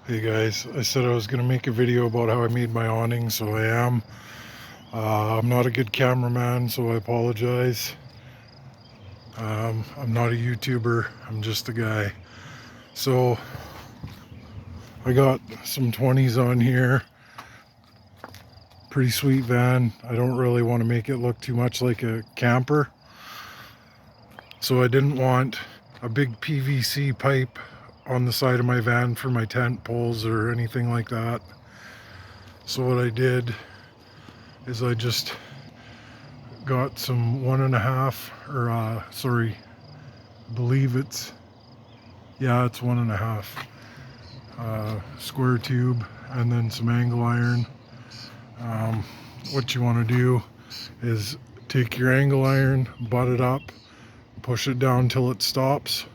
Hey guys, I said I was going to make a video about how I made my awning, so I am. I'm not a good cameraman, so I apologize. I'm not a YouTuber, I'm just a guy. So I got some 20s on here. Pretty sweet van. I don't really want to make it look too much like a camper. So I didn't want a big PVC pipe on the side of my van for my tent poles or anything like that. So what I did is I just got some 1.5 or sorry, I believe it's 1.5 square tube, and then some angle iron. What you want to do is take your angle iron, butt it up, push it down till it stops,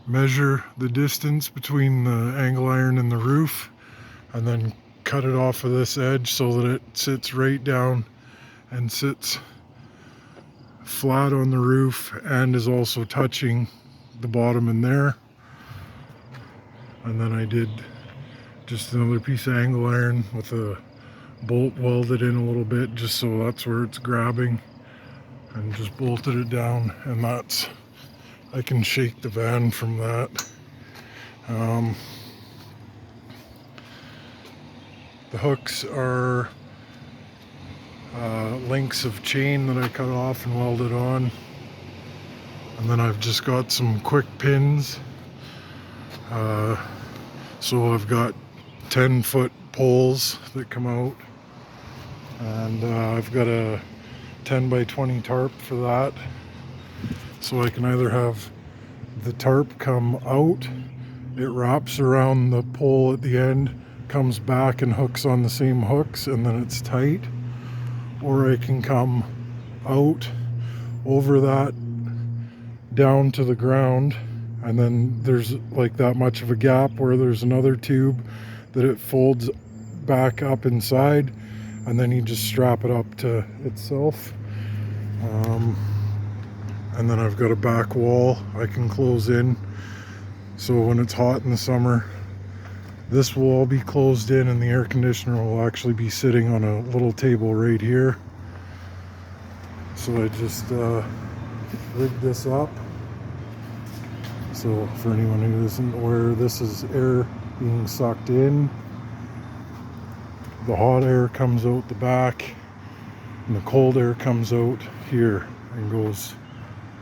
measure the distance between the angle iron and the roof, and then cut it off of this edge so that it sits right down and sits flat on the roof and is also touching the bottom in there. And then I did just another piece of angle iron with a bolt welded in a little bit just so that's where it's grabbing, and just bolted it down, and that's, I can shake the van from that. The hooks are lengths of chain that I cut off and welded on, and then I've just got some quick pins. So I've got 10-foot poles that come out, and I've got a 10 by 20 tarp for that, so I can either have the tarp come out, it wraps around the pole at the end, comes back and hooks on the same hooks, and then it's tight, or I can come out over that down to the ground, and then there's like that much of a gap where there's another tube that it folds back up inside, and then you just strap it up to itself. And then I've got a back wall I can close in, so when it's hot in the summer, this will all be closed in, and the air conditioner will actually be sitting on a little table right here. So I just rigged this up. So for anyone who isn't aware, this is air being sucked in. The hot air comes out the back, and the cold air comes out here and goes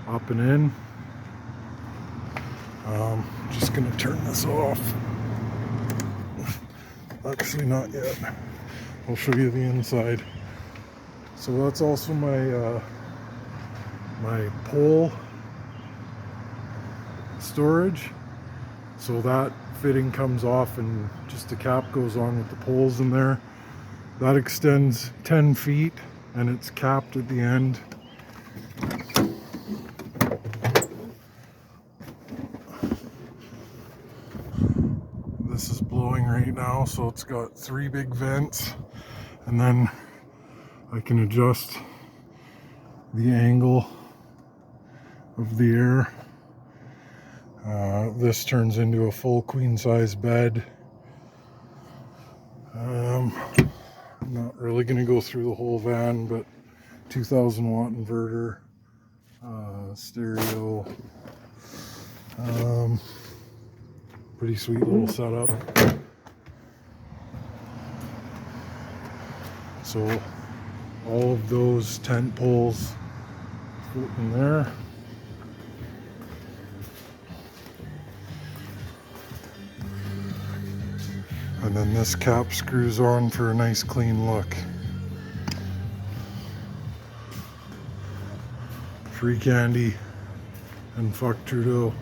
up and in. Just gonna turn this off. Actually, not yet. I'll show you the inside. So that's also my my pole storage. So that fitting comes off, and just a cap goes on with the poles in there. That extends 10 feet, and it's capped at the end. This is blowing right now, so it's got 3 big vents, and then I can adjust the angle of the air. This turns into a full queen size bed. I'm not really going to go through the whole van, but 2000 watt inverter, stereo, pretty sweet little setup. So all of those tent poles fit in there. And then this cap screws on for a nice clean look. Free candy and fuck Trudeau.